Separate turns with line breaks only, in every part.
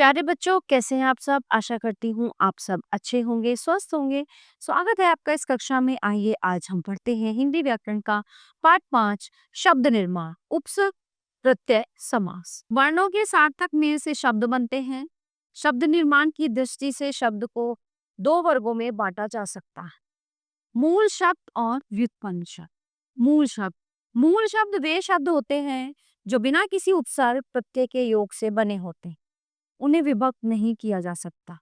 प्यारे बच्चों, कैसे हैं आप सब? आशा करती हूँ आप सब अच्छे होंगे, स्वस्थ होंगे। स्वागत है आपका इस कक्षा में। आइए आज हम पढ़ते हैं हिंदी व्याकरण का पाठ 5 शब्द निर्माण, उपसर्ग, प्रत्यय, समास। वर्णों के सार्थक मेल से शब्द बनते हैं। शब्द निर्माण की दृष्टि से शब्द को दो वर्गों में बांटा जा सकता है, मूल शब्द और व्युत्पन्न शब्द। मूल शब्द वे शब्द होते हैं जो बिना किसी उपसर्ग प्रत्यय के योग से बने होते हैं। उन्हें विभक्त नहीं किया जा सकता।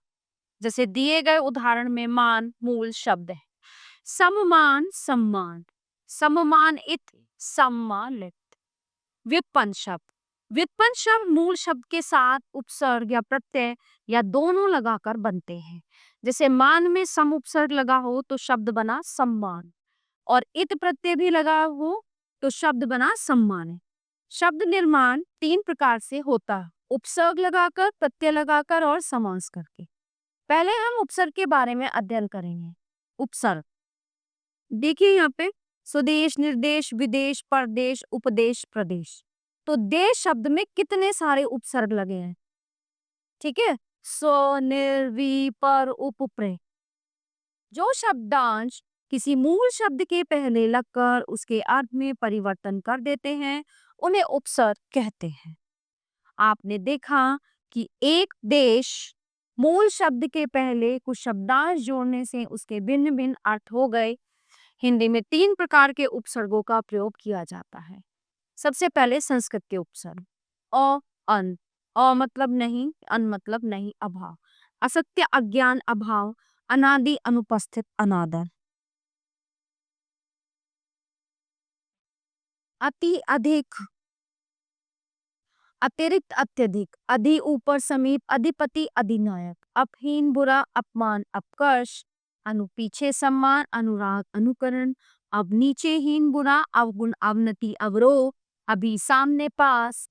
जैसे दिए गए उदाहरण में मान मूल शब्द है। सममान, सम्मान, सम्मानित, सम्मानित। व्युत्पन्न शब्द मूल शब्द के साथ उपसर्ग या प्रत्यय या दोनों लगाकर बनते हैं। जैसे मान में सम उपसर्ग लगा हो तो शब्द बना सम्मान, और इत प्रत्यय भी लगा हो तो शब्द बना सम्मान। शब्द निर्माण तीन प्रकार से होता है, उपसर्ग लगाकर, प्रत्यय लगाकर और समास करके। पहले हम उपसर्ग के बारे में अध्ययन करेंगे। उपसर्ग देखिए यहाँ पे स्वदेश, निर्देश, विदेश, परदेश, उपदेश, प्रदेश। तो देश शब्द में कितने सारे उपसर्ग लगे हैं, ठीक है। स्व, निर, वि, पर, उप, प्रे। जो शब्दांश किसी मूल शब्द के पहले लगकर उसके अर्थ में परिवर्तन कर देते हैं उन्हें उपसर्ग कहते हैं। आपने देखा कि एक देश मूल शब्द के पहले कुछ शब्दांश जोड़ने से उसके भिन्न भिन्न अर्थ हो गए। हिंदी में तीन प्रकार के उपसर्गों का प्रयोग किया जाता है। सबसे पहले संस्कृत के उपसर्ग। अ, अन। अ मतलब नहीं, अन मतलब नहीं, अभाव, असत्य, अज्ञान, अभाव, अनादि, अनुपस्थित, अनादर। अति, अधिक, अतिरिक्त, अत्यधिक, अधि, ऊपर, समीप, अधिपति, अधिनायक, अपहीन, बुरा, अपमान, अपकर्ष, अनु पीछे, सम्मान, अनुराग, अनुकरण, अब नीचे, हीन, बुरा, अवगुण, अवनति, अवरोह, अभी, सामने, पास,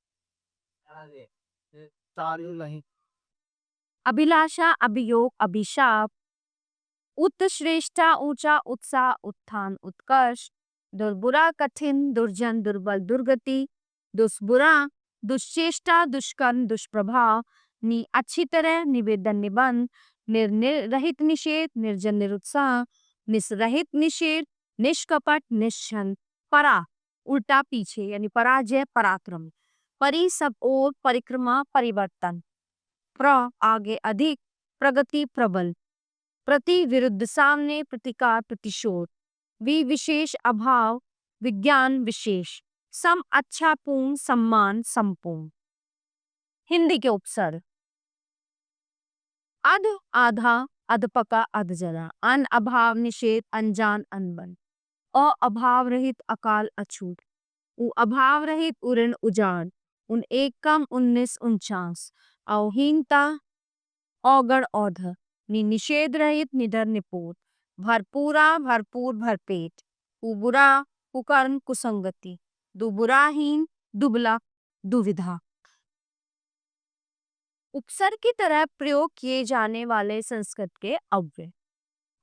अभिलाषा, अभियोग, अभिशाप, उत्श्रेष्टा, ऊंचा, उत्साह, उत्थान, उत्कर्ष, दुर्बुरा, कठिन, दुर्जन, दुर्बल, दुर्गति, दुष्बुरा, दुश्चेष्टा, दुष्कर्म, दुष्प्रभाव, अच्छी तरह, निवेदन, निबंध, निर्रहित, निषेध, निर्जन, निरुत्साह, निस्रहित, निषेध, निष्कपट, निश्चल, परा, उल्टा, पीछे, यानी पराजय, पराक्रम, परि, सब ओर, परिक्रमा, परिवर्तन, आगे, अधिक, प्रगति, प्रबल, प्रति, विरुद्ध, सामने, प्रतिकार, प्रतिशोध, विशेष, अभाव, विज्ञान, विशेष, सम, अच्छा, पूर्ण, सम्मान, संपूर्ण। हिंदी के उपसर्ग। अध, आधा, अधपका, अधजरा, अन, अभाव, निषेध, अनजान, अनबन, अभाव रहित, अकाल, अछूत, अभाव रहित, उऋण, उजाड़, एकम, 19, 49, अहीनता, औगण, औध, निषेध रहित, निडर, निपुत, भरपूरा, भरपूर, भरपेट, कुबुरा, कुकर्म, कुसंगति, दुबुराहीन, दुबला, दुविधा। उपसर्ग की तरह प्रयोग किए जाने वाले संस्कृत के अव्यय।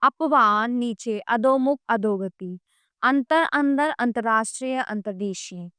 अपवान, नीचे, अधोमुख, अधोगति, अंतर, अंदर, अंतरराष्ट्रीय, अंतर्देशीय,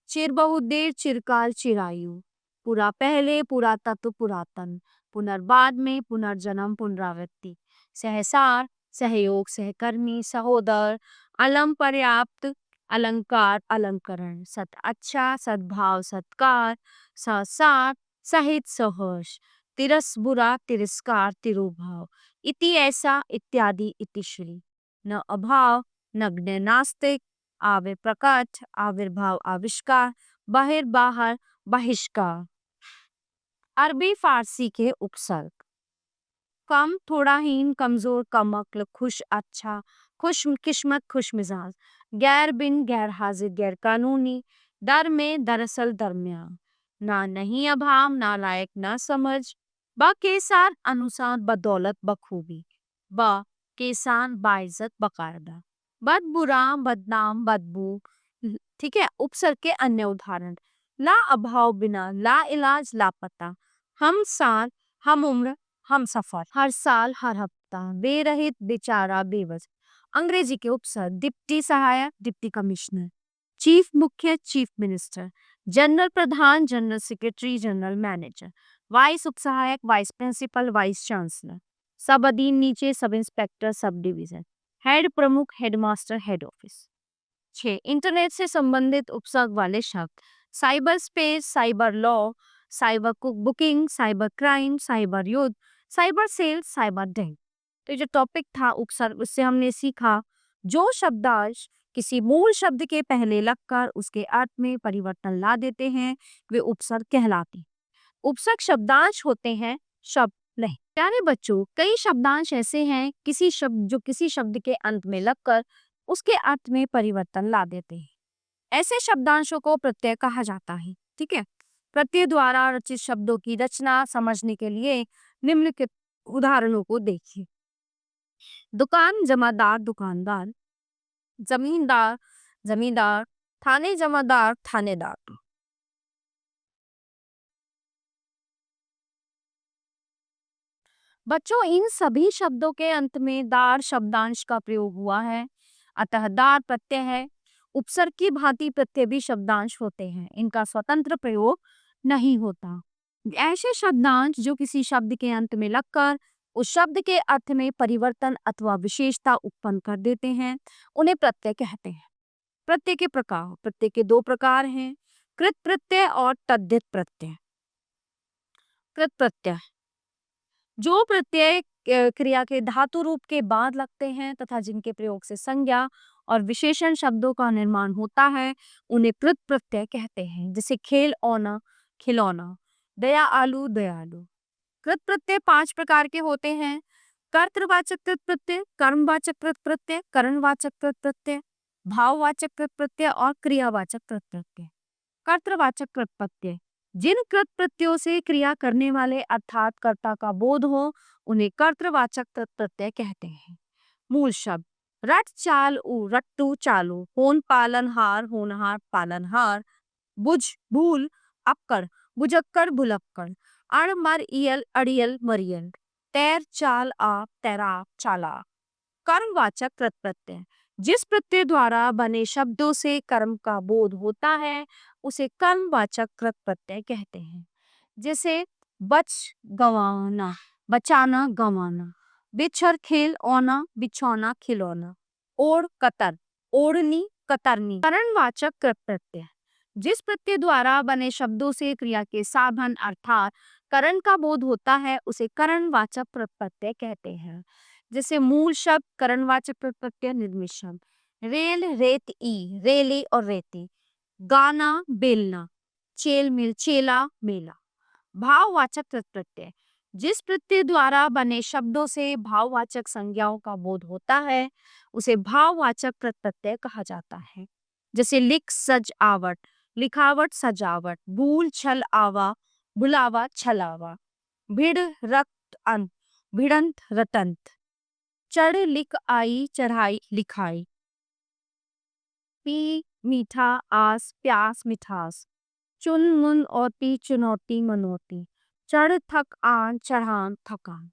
चिर, बहुदेर, चिरकाल, चिरायु, पूरा, पहले, पुरातत्व, पुरातन, पुनर्बाद में, पुनर्जन्म, पुनरावृत्ति, सहसार, सहयोग, सहकर्मी, सहोदर, अलम, पर्याप्त, अलंकार, अलंकरण, सत, अच्छा, सद्भाव, सत्कार, सहसार, सहित, सहर्ष, तिरस, बुरा, तिरस्कार, तिरुभाव, इति, ऐसा, इत्यादि, इतिश्री, न, अभाव, नग्न, नास्तिक, आविर, प्रकट, आविर्भाव, आविष्कार, बाहिर, बाहर, बहिष्कार। अरबी फारसी के उपसर्ग। कम, थोड़ा, हीन, कमजोर, कमअक्ल, खुश, अच्छा, खुश किस्मत, खुश मिजाज, गैर, बिन, गैर हाजिर, गैर कानूनी, दर में, दरअसल, दरमियान, ना, नहीं, अभाव, ना लायक, ना समझ, केसार, अनुसार, बदौलत, बखूबी, केसान, बाइज्जत, बकायदा, बद, बुरा, बदनाम, बदबू। ठीक है। उपसर्ग के अन्य उदाहरण। ला, अभाव, बिना, ला इलाज, लापता, हम साल, हम उम्र, हम सफर, हर साल, हर हफ्ता, बेरहित, बेचारा, बेबस। अंग्रेजी के उपसर्ग। डिप्टी सहायक, डिप्टी कमिश्नर, चीफ मुख्य, चीफ मिनिस्टर, जनरल प्रधान, general secretary, general manager, vice उपसहायक, vice principal, vice chancellor. Sub अधीन, नीचे sub inspector, sub division. Head प्रमुख, हेडमास्टर, हेड ऑफिस। 6 इंटरनेट से संबंधित उपसर्ग वाले शब्द। Cyber space, cyber law, cyber booking, cyber crime, cyber युद्ध, साइबर सेल, साइबर डेंग। तो ये जो टॉपिक था उपसर्ग, उससे हमने सीखा जो शब्दांश किसी मूल शब्द के पहले लगकर उसके अर्थ में परिवर्तन ला देते हैं वे उपसर्ग कहलाते हैं। उपसर्ग शब्दांश होते हैं, शब्द नहीं। प्यारे बच्चों, कई शब्दांश ऐसे हैं किसी शब्द जो किसी शब्द के अंत में लगकर उसके अर्थ में परिवर्तन ला देते हैं। ऐसे शब्दांशों को प्रत्यय कहा जाता है। ठीक है। प्रत्यय द्वारा रचित शब्दों की रचना समझने के लिए निम्नलिखित उदाहरणों को देखिए। दुकान, जमादार, दुकानदार। जमींदार, जमींदार। थाने, जमादार, थानेदार। बच्चों, इन सभी शब्दों के अंत में दार शब्दांश का प्रयोग हुआ है, अतः दार प्रत्यय है। उपसर्ग की भांति प्रत्यय भी शब्दांश होते हैं, इनका स्वतंत्र प्रयोग नहीं होता। ऐसे शब्दांश जो किसी शब्द के अंत में लगकर उस शब्द के अर्थ में परिवर्तन अथवा विशेषता उत्पन्न कर देते हैं उन्हें प्रत्यय कहते हैं। प्रत्यय के प्रकार। प्रत्यय के दो प्रकार हैं, कृत प्रत्यय और तद्धित प्रत्यय। कृत प्रत्यय जो प्रत्यय क्रिया के धातु रूप के बाद लगते हैं तथा जिनके प्रयोग से संज्ञा और विशेषण शब्दों का निर्माण होता है उन्हें कृत प्रत्यय कहते हैं। जैसे खेल औना, खिलौना। दया आलू, दयालु। कृत प्रत्यय 5 प्रकार के होते हैं। कर्तृवाचक कृत प्रत्यय, कर्मवाचक कृत प्रत्यय, करणवाचक कृत प्रत्यय, भाववाचक कृत प्रत्यय और क्रियावाचक कृत प्रत्यय। कर्तृवाचक कृत प्रत्यय जिन कृत प्रत्ययों से क्रिया करने वाले अर्थात कर्ता का बोध हो उन्हें कर्तृवाचक कृत प्रत्यय कहते हैं। मूल शब्द। रट, चाल, उ, रट्टू, चालू। होन, पालनहार, होनहार, पालनहार। बुझ, भूल, अक्कड़, बुझक्कड़, भुलक्कड़। अड़, मर, इयल, अड़ियल, मरियल। तैर, चाल, आप, तैराक, चालाक। कर्मवाचक कृत प्रत्यय जिस प्रत्यय द्वारा बने शब्दों से कर्म का बोध होता है उसे कर्मवाचक कृत प्रत्यय कहते हैं। जैसे बच, गंवाना, बचाना, गंवाना। बिछर, खेल औना, बिछौना, खिलौना। ओढ़, कतर, ओढ़नी, कतरनी। करणवाचक कृत प्रत्यय जिस प्रत्यय द्वारा बने शब्दों से क्रिया के साधन अर्थात करण का बोध होता है उसे करणवाचक कृत प्रत्यय कहते हैं। जैसे मूल शब्द करणवाचक कृत प्रत्यय निर्मित शब्द। रेल, रेत, ई, रेली और रेती। गाना, बेलना। चेल मिल, चेला, मेला। भाववाचक कृत प्रत्यय जिस प्रत्यय द्वारा बने शब्दों से भाववाचक संज्ञाओं का बोध होता है उसे भाववाचक कृत प्रत्यय कहा जाता है। जैसे लिख, सज, आवट। लिखावट, सजावट। भूल, छल, आवा। भुलावा, छलावा। भिड़, रक्त, अंत। भिड़ंत, रतंत। चढ़, लिख, आई, चढ़ाई, लिखाई। पी, मीठा, आस, प्यास, मिठास। चुन, मुन और पी, चुनौती, मनौती। चढ़, थक, आन, चढ़ान, थकान।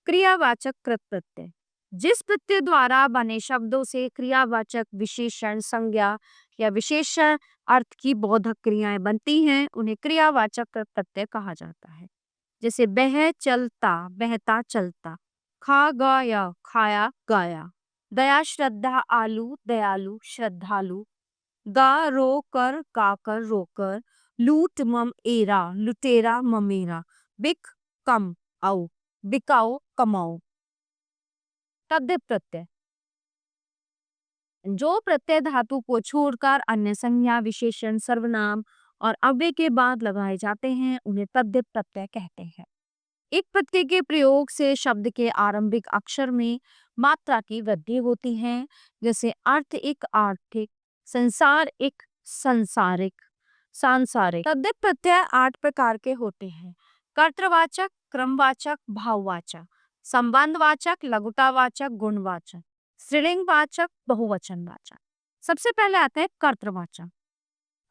क्रियावाचक कृत प्रत्यय जिस प्रत्यय द्वारा बने शब्दों से क्रियावाचक विशेषण संज्ञा या विशेषण अर्थ की बोधक क्रियाएं बनती हैं उन्हें क्रियावाचक कृत प्रत्यय कहा जाता है। जैसे बह, चलता, बहता, चलता। खा, गाया, खाया, गाया। दया, श्रद्धा, आलू, दयालु, श्रद्धालु। गा, रो, कर, गाकर, रोकर। लूट, मम, एरा, लुटेरा, ममेरा। बिक, कम, आओ। बिकाओ, कमाओ। तद्धित प्रत्यय जो प्रत्यय धातु को छोड़कर अन्य संज्ञा, विशेषण, सर्वनाम और अव्यय के बाद लगाए जाते हैं उन्हें तद्धित प्रत्यय कहते हैं। एक प्रत्यय के प्रयोग से शब्द के आरंभिक अक्षर में मात्रा की वृद्धि होती है। जैसे अर्थ एक, आर्थिक। संसार एक, संसारिक, सांसारिक। तद्धित प्रत्यय 8 प्रकार के होते हैं। कर्तृवाचक, क्रमवाचक, भाववाचक। संबंधवाचक, लघुतावाचक, गुणवाचक। स्त्रीलिंगवाचक, बहुवचनवाचक। सबसे पहले आता है कर्तृवाचक।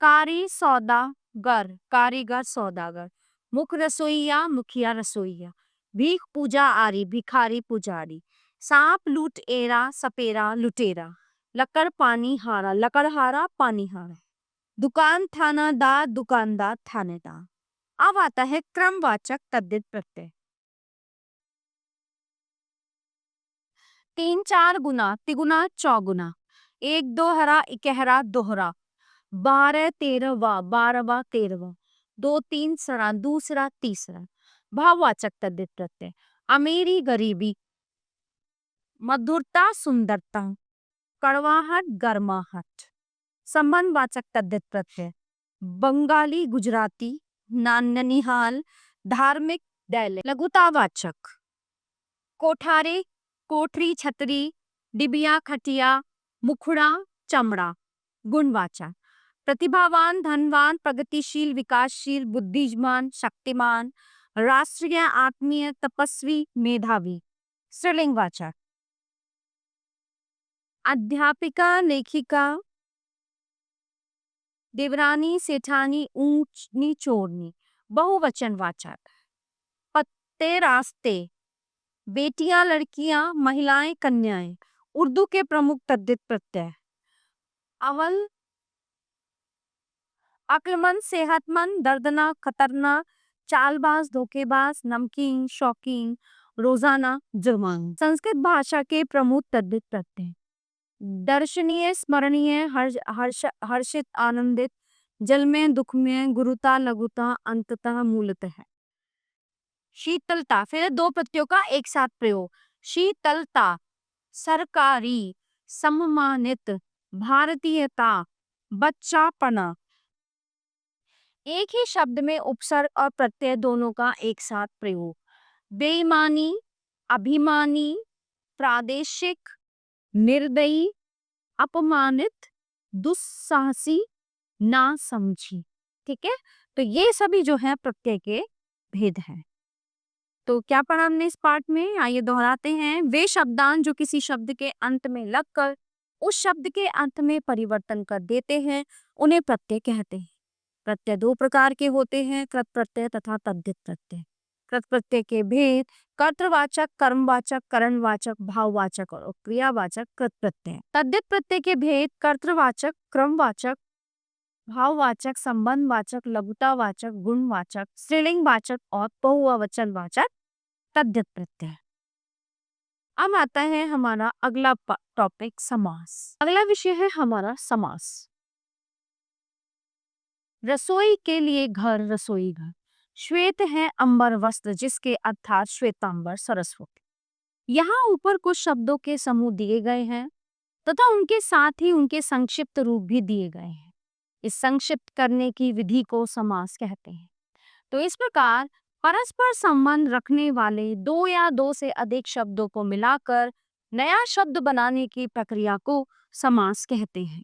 कारी, सौदागर, कारीगर, सौदागर। मुख, रसोइया, मुखिया, रसोइया। भीख, पूजा आरी, भिखारी, पुजारी। सांप, लूट, एरा, सपेरा, लुटेरा। लकड़, पानी हारा, लकड़हारा, पानी हारा। दुकान, थानादार, दुकानदार, थानेदार। अब आता है क्रमवाचक तद्धित प्रत्यय। 3 4 गुना तिगुना चौगुना, 1 2 हरा इकहरा दोहरा, 12 13वां 12वां 13वां, 2 3 सड़ा दूसरा तीसरा। भाववाचक तद्धित प्रत्यय। अमीरी गरीबी, मधुरता सुंदरता, कड़वाहट गर्माहट। संबंधवाचक तद्धित प्रत्यय। बंगाली गुजराती, ननिहाल, धार्मिक दैनिक। लघुतावाचक। कोठारे कोठरी छतरी, डिबिया खटिया, मुखड़ा चमड़ा। गुणवाचक। प्रतिभावान धनवान प्रगतिशील विकासशील बुद्धिमान शक्तिमान, राष्ट्रीय आत्मीय तपस्वी मेधावी। स्त्रीलिंगवाचक। अध्यापिका लेखिका, देवरानी सेठानी ऊंच निचोड़नी। बहुवचनवाचक। पत्ते रास्ते, बेटियां लड़कियां महिलाएं कन्याएं। उर्दू के प्रमुख तद्धित प्रत्यय। अव्वल अक्लमंद सेहतमंद दर्दनाक खतरनाक, चालबाज धोखेबाज नमकीन शौकीन, रोजाना जुर्मान। संस्कृत भाषा के प्रमुख तद्धित प्रत्यय। दर्शनीय स्मरणीय हर्षित आनंदित, जल में दुख में गुरुता लघुता अंततः मूलतः। शीतलता, फिर 2 प्रत्ययों का एक साथ प्रयोग। शीतलता, सरकारी, सम्मानित, भारतीयता, बच्चापना। एक ही शब्द में उपसर्ग और प्रत्यय दोनों का एक साथ प्रयोग। बेईमानी, अभिमानी, प्रादेशिक, निर्दयी, अपमानित, दुस्साहसी, नासमझी। ठीक है, तो ये सभी जो है प्रत्यय के भेद हैं। तो क्या पढ़ा हमने इस पार्ट में, आइए दोहराते हैं। वे शब्दांश जो किसी शब्द के अंत में लगकर उस शब्द के अंत में परिवर्तन कर देते हैं उन्हें प्रत्यय कहते हैं। प्रत्यय 2 प्रकार के होते हैं, कृत प्रत्यय तथा तद्धित प्रत्यय। कृत प्रत्यय के भेद कर्तवाचक, कर्मवाचक, करणवाचक, भाववाचक और क्रियावाचक कृत प्रत्यय। तद्धित प्रत्यय के भेद कर्तवाचक, क्रमवाचक, भाववाचक, संबंधवाचक, लघुतावाचक, गुणवाचक, स्त्रीलिंगवाचक और बहुवचनवाचक तद्धित प्रत्यय। अब आता है हमारा अगला टॉपिक समास। अगला विषय है हमारा समास। रसोई के लिए घर रसोई घर, श्वेत है अंबर वस्त्र जिसके अर्थात श्वेतांबर सरस्वती। यहाँ ऊपर कुछ शब्दों के समूह दिए गए हैं तथा उनके साथ ही उनके संक्षिप्त रूप भी दिए गए हैं। इस संक्षिप्त करने की विधि को समास कहते हैं। तो इस प्रकार परस्पर संबंध रखने वाले 2 या 2 से अधिक शब्दों को मिलाकर नया शब्द बनाने की प्रक्रिया को समास कहते हैं।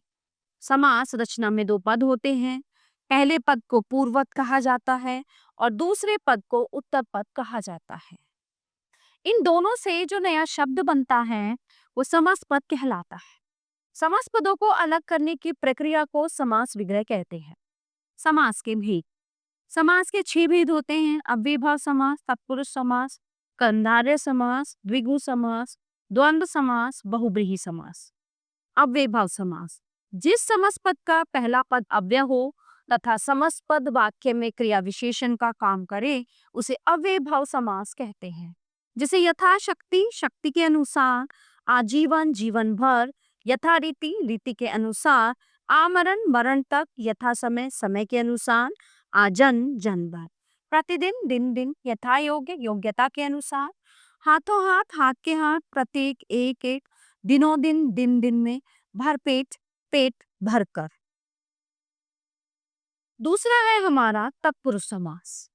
समास रचना में 2 पद होते हैं। पहले पद को पूर्वपद कहा जाता है और दूसरे पद को उत्तर पद कहा जाता है। इन दोनों से जो नया शब्द बनता है वो समास पद कहलाता है। समास पदों को अलग करने की प्रक्रिया को समास विग्रह कहते हैं। समास के भेद। समास के 6 भेद होते हैं। अव्ययभाव समास, तत्पुरुष समास, कंधार्य समास, द्विगु समास, द्वंद्व समास, बहुब्रीहि समास। अव्ययभाव समास, जिस समास पद का पहला पद अव्यय हो तथा समास पद वाक्य में क्रिया विशेषण का काम करे उसे अव्ययभाव समास कहते हैं। जैसे यथाशक्ति, शक्ति के अनुसार, आजीवन, जीवन भर, यथारीति, रीति के अनुसार, आमरण, मरण तक, यथा समय, समय के अनुसार, आजन, जन भर, प्रतिदिन, दिन दिन, यथा योग्य, योग्यता के अनुसार, हाथों हाथ, हाथ के हाथ, प्रत्येक, एक एक, दिनों दिन, दिन दिन में, भरपेट, पेट भरकर। दूसरा है हमारा तत्पुरुष समास।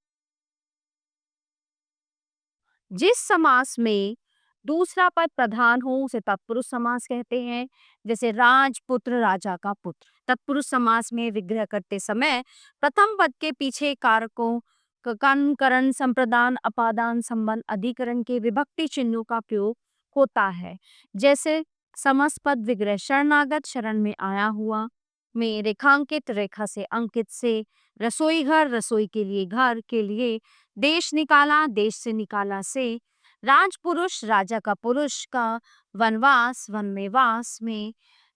जिस समास में दूसरा पद प्रधान हो उसे तत्पुरुष समास कहते हैं। जैसे राजपुत्र, राजा का पुत्र। तत्पुरुष समास में विग्रह करते समय प्रथम पद के पीछे कारकों कन, करण, संप्रदान, अपादान, संबंध, अधिकरण के विभक्ति चिन्हों का प्रयोग होता है। जैसे समास पद विग्रह शरणागत, शरण में आया हुआ, में रेखांकित, रेखा से अंकित से, रसोई घर, रसोई के लिए, घर के लिए, देश निकाला, देश से निकाला से, राजपुरुष, राजा का पुरुष का, वनवास, वन में वास में,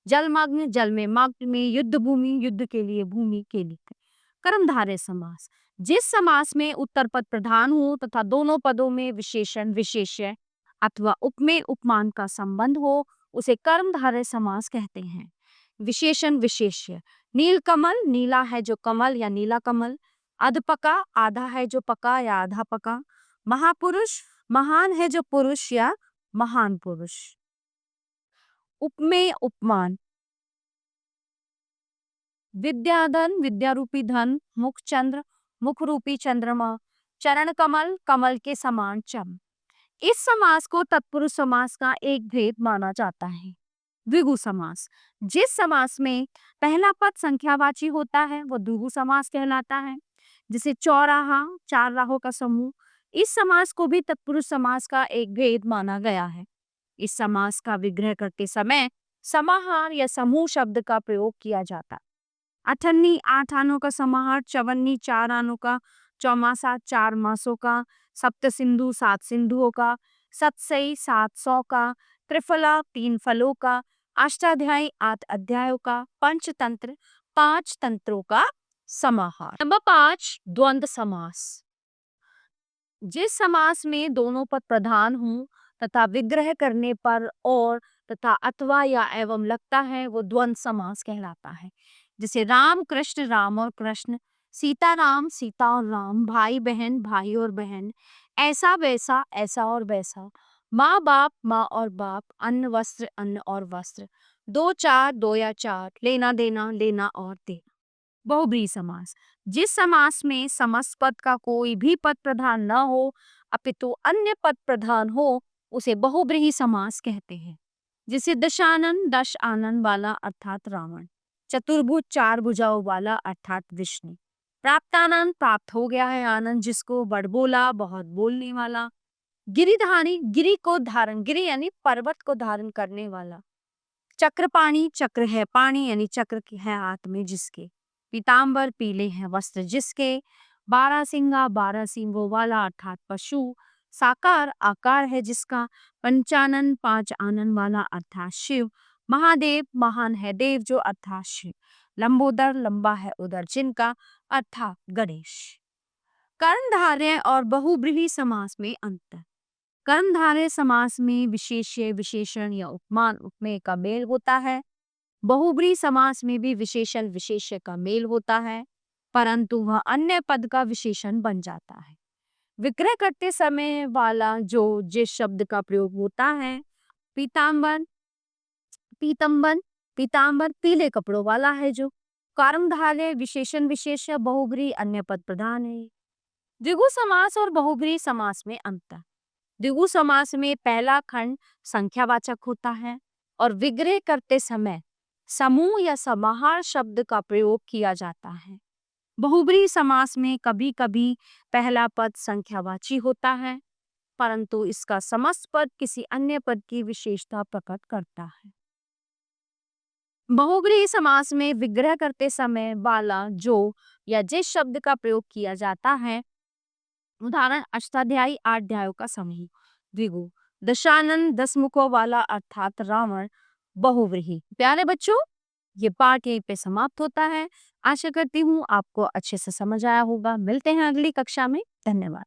जलमग्न, जल में मग्न में, युद्ध भूमि, युद्ध के लिए, भूमि के लिए। कर्मधारय समास, जिस समास में उत्तर पद प्रधान हो तथा दोनों पदों में विशेषण विशेष्य अथवा उपमेय उपमान का संबंध हो उसे कर्मधारय समास कहते हैं। विशेषण विशेष्य, नीलकमल, नीला है जो कमल या नीला कमल। अधपका, आधा है जो पका या आधा पका। महापुरुष, महान है जो पुरुष या महान पुरुष। उपमेय उपमान, विद्याधन, विद्यारूपी धन। मुख चंद्र, मुख रूपी चंद्रमा। चरण कमल, कमल के समान चम। इस समास को तत्पुरुष समास का एक भेद माना जाता है। द्विगु समास, जिस समास में पहला पद संख्यावाची होता है वो द्विगु समास कहलाता है। जिसे चौराहा, चार राहों का समूह। इस समास को भी तत्पुरुष समास का एक भेद माना गया है। इस समास का विग्रह करते समय समाहार या समूह शब्द का प्रयोग किया जाता। अठन्नी, आठ आनों का समाहार। चवन्नी, चार आनों का। चौमासा, चार मासों का। सप्त सिंधु, सात सिंधुओं का। सतसई, 700 का। त्रिफला, 3 फलों का। अष्टाध्यायी, 8 अध्यायों का। पंचतंत्र, 5 तंत्रों का समाहार। नंबर 5, द्वंद्व समास, जिस समास में दोनों पद प्रधान हों तथा विग्रह करने पर और तथा अथवा या एवं लगता है वो द्वंद्व समास कहलाता है। जैसे राम कृष्ण, राम और कृष्ण। सीता राम, सीता और राम। भाई बहन, भाई और बहन। ऐसा वैसा, ऐसा और वैसा। माँ बाप, माँ और बाप। अन्न वस्त्र, अन्न और वस्त्र। दो चार, दो या चार। लेना देना, लेना और देना। बहुब्रीहि समास, जिस समास में समस्त पद का कोई भी पद प्रधान न हो अपितु अन्य पद प्रधान हो उसे बहुब्रीहि समास कहते हैं। जिसे दशानन, 10 आनन वाला अर्थात रावण। चतुर्भुज, 4 भुजाओं वाला अर्थात विष्णु। प्राप्तानंद, प्राप्त हो गया है आनंद जिसको। बड़बोला, बहुत बोलने वाला। गिरिधारी, गिरि को धारण, गिरि यानी पर्वत को धारण करने वाला। चक्रपाणी, चक्र है पानी यानी चक्र की है हाथ में जिसके। पीतांबर, पीले हैं वस्त्र जिसके। बारहसिंगा, 12 सींगों वाला अर्थात पशु। साकार, आकार है जिसका। पंचानन, 5 आनन वाला अर्थात शिव। महादेव, महान है देव जो अर्थात शिव। लंबोदर, लंबा है उदर जिनका अर्थात गणेश। कर्णधारय और बहुब्रीहि समास में अंतर। कर्मधारय समास में विशेष्य विशेषण या उपमान उपमेय का मेल होता है। बहुब्रीहि समास में भी विशेषण विशेष्य का मेल होता है परंतु वह अन्य पद का विशेषण बन जाता है। विग्रह करते समय वाला जो जिस शब्द का प्रयोग होता है, पीतांबर, पीतंबर, पीतांबर पीले कपड़ों वाला है जो। कर्मधारय, विशेषण विशेष्य, बहुब्रीहि अन्य पद प्रधान है। द्विगु समास और बहुब्रीहि समास में अंतर। द्विगु समास में पहला खंड संख्यावाचक होता है और विग्रह करते समय समूह या समाहार शब्द का प्रयोग किया जाता है। बहुब्रीहि समास में कभी कभी पहला पद संख्यावाची होता है परंतु इसका समस्त पद किसी अन्य पद की विशेषता प्रकट करता है। बहुब्रीहि समास में विग्रह करते समय वाला जो या जिस शब्द का प्रयोग किया जाता है, उदाहरण अष्टाध्यायी, 8 अध्यायों का समूह। द्विगु, दशानन, 10 मुखों वाला अर्थात रावण। बहुव्रीहि। प्यारे बच्चों, ये पाठ यहीं पे समाप्त होता है। आशा करती हूँ आपको अच्छे से समझ आया होगा। मिलते हैं अगली कक्षा में। धन्यवाद।